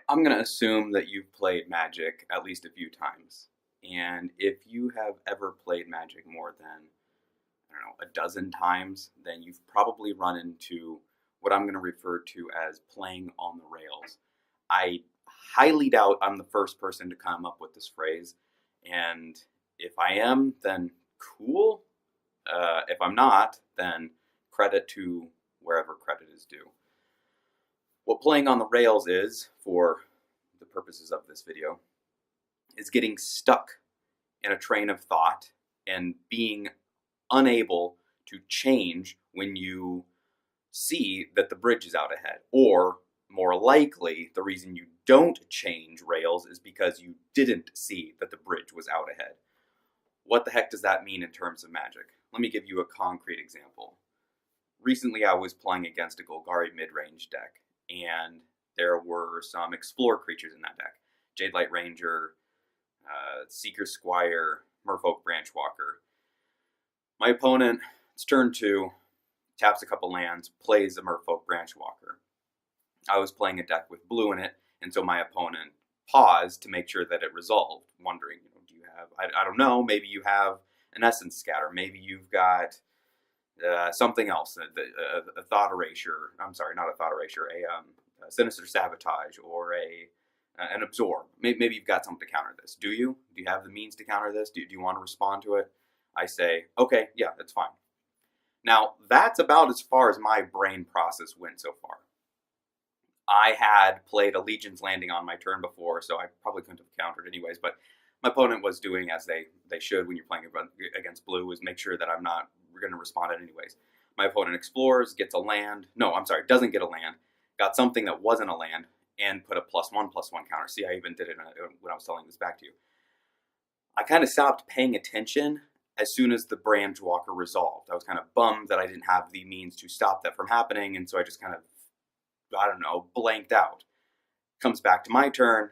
I'm going to assume that you've played Magic at least a few times. And if you have ever played Magic more than, I don't know, a dozen times, then you've probably run into what I'm going to refer to as playing on the rails. I highly doubt I'm the first person to come up with this phrase. And if I am, then cool. If I'm not, then credit to wherever credit is due. What playing on the rails is, for the purposes of this video, is getting stuck in a train of thought and being unable to change when you see that the bridge is out ahead. Or, more likely, the reason you don't change rails is because you didn't see that the bridge was out ahead. What the heck does that mean in terms of Magic? Let me give you a concrete example. Recently I was playing against a Golgari mid-range deck, and there were some Explore creatures in that deck. Jadelight Ranger, Seeker Squire, Merfolk Branchwalker. My opponent, it's turn 2, taps a couple lands, plays a Merfolk Branchwalker. I was playing a deck with blue in it, and so my opponent paused to make sure that it resolved, wondering, do you have, I don't know, maybe you have an Essence Scatter, maybe you've got something else, a Thought Erasure, I'm sorry, not a Thought Erasure, a Sinister Sabotage, or an Absorb. Maybe you've got something to counter this. Do you? Do you have the means to counter this? Do you want to respond to it? I say, okay, yeah, that's fine. Now, that's about as far as my brain process went so far. I had played a Legion's Landing on my turn before, so I probably couldn't have countered anyways, but my opponent was doing as they should when you're playing against blue, is make sure that I'm not going to respond it anyways. My opponent explores, gets a land. No, I'm sorry, doesn't get a land. Got something that wasn't a land and put a +1/+1 counter. See, I even did it when I was telling this back to you. I kind of stopped paying attention as soon as the Branchwalker resolved. I was kind of bummed that I didn't have the means to stop that from happening, and so I just kind of, I don't know, blanked out. Comes back to my turn,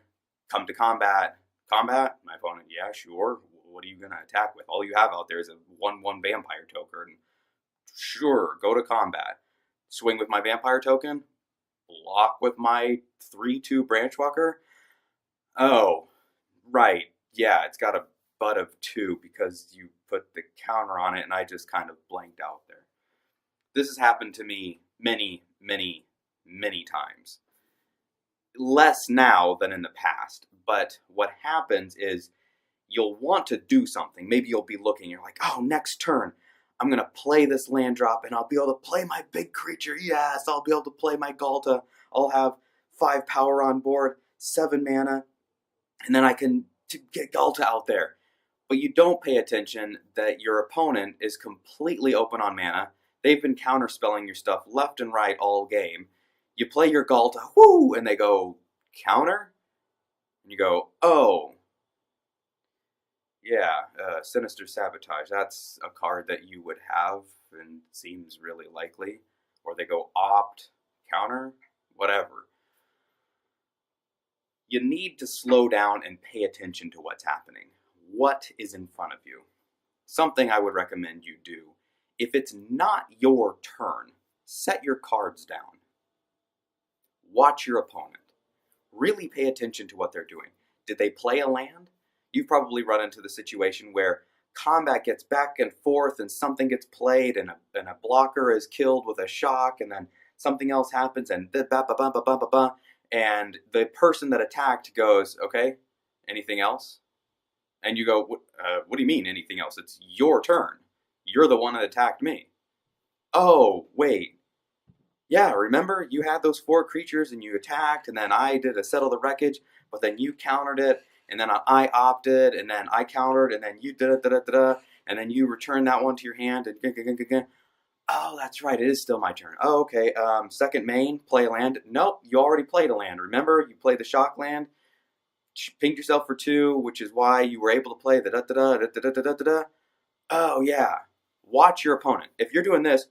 come to combat. Combat? My opponent, yeah, sure. What are you going to attack with? All you have out there is a 1/1 vampire token. Sure, go to combat. Swing with my vampire token. Block with my 3/2 Branchwalker. Oh, right. Yeah, it's got a butt of 2 because you put the counter on it, and I just kind of blanked out there. This has happened to me many, many, many times. Less now than in the past, but what happens is you'll want to do something. Maybe you'll be looking, you're like, oh, next turn, I'm going to play this land drop, and I'll be able to play my big creature. Yes, I'll be able to play my Galta. I'll have 5 power on board, 7 mana, and then I can get Galta out there. But you don't pay attention that your opponent is completely open on mana. They've been counterspelling your stuff left and right all game. You play your Galta, whoo, and they go, counter? And you go, oh, yeah, Sinister Sabotage. That's a card that you would have and seems really likely. Or they go, opt, counter, whatever. You need to slow down and pay attention to what's happening. What is in front of you? Something I would recommend you do. If it's not your turn, set your cards down. Watch your opponent. Really pay attention to what they're doing. Did they play a land? You've probably run into the situation where combat gets back and forth and something gets played and a blocker is killed with a shock, and then something else happens and and the person that attacked goes, okay, anything else? And you go, what do you mean anything else? It's your turn. You're the one that attacked me. Oh, wait. Yeah, remember, you had those 4 creatures and you attacked, and then I did a Settle the Wreckage, but then you countered it, and then I opted, and then I countered, and then you da-da-da-da-da, and then you returned that one to your hand, and oh, that's right, it is still my turn. Oh, okay, second main, play a land. Nope, you already played a land. Remember, you played the shock land, pinged yourself for 2, which is why you were able to play the da-da-da, da-da-da-da-da-da. Oh, yeah. Watch your opponent. If you're doing this,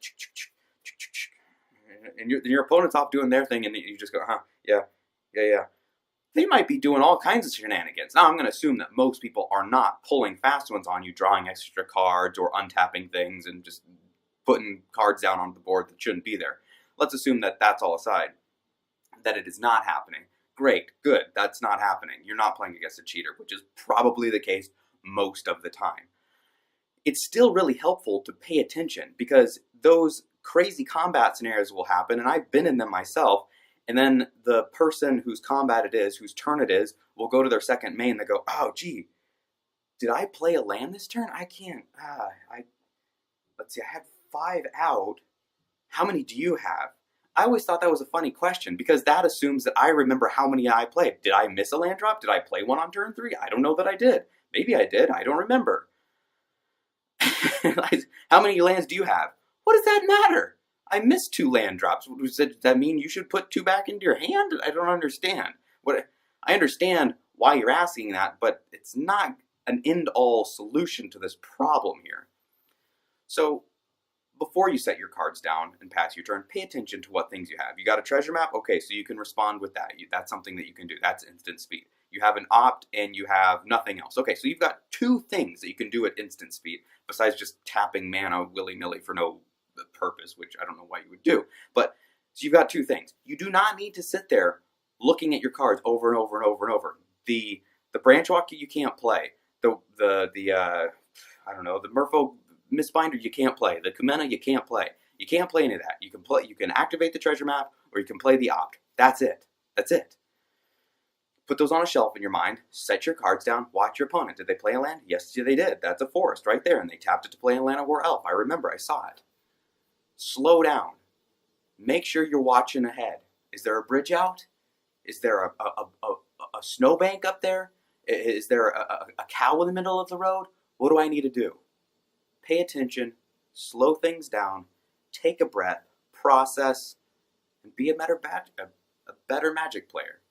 and your opponent's off doing their thing, and you just go, yeah. They might be doing all kinds of shenanigans. Now, I'm going to assume that most people are not pulling fast ones on you, drawing extra cards, or untapping things, and just putting cards down on the board that shouldn't be there. Let's assume that that's all aside, that it is not happening. Great, good. That's not happening. You're not playing against a cheater, which is probably the case most of the time. It's still really helpful to pay attention because those crazy combat scenarios will happen, and I've been in them myself. And then the person whose combat it is, whose turn it is, will go to their second main. They go, "Oh, gee, did I play a land this turn? I can't. Let's see. I had 5 out. How many do you have?" I always thought that was a funny question because that assumes that I remember how many I played. Did I miss a land drop? Did I play one on turn 3? I don't know that I did. Maybe I did. I don't remember. How many lands do you have? What does that matter? I missed 2 land drops. Does that mean you should put 2 back into your hand? I don't understand. I understand why you're asking that, but it's not an end-all solution to this problem here. So before you set your cards down and pass your turn, pay attention to what things you have. You got a treasure map? Okay, so you can respond with that. That's something that you can do. That's instant speed. You have an opt and you have nothing else. Okay, so you've got 2 things that you can do at instant speed besides just tapping mana willy-nilly for no purpose, which I don't know why you would do. But so you've got 2 things. You do not need to sit there looking at your cards over and over and over and over. The branch walk you can't play. The I don't know, the Merfolk Mistbinder you can't play. The Kumena you can't play. You can't play any of that. You can activate the treasure map or you can play the opt. That's it. That's it. Put those on a shelf in your mind. Set your cards down. Watch your opponent. Did they play a land? Yes, they did. That's a forest right there, and they tapped it to play a land or elf. I remember. I saw it. Slow down. Make sure you're watching ahead. Is there a bridge out? Is there a snowbank up there? Is there a cow in the middle of the road? What do I need to do? Pay attention, slow things down, take a breath, process, and be a better Magic player.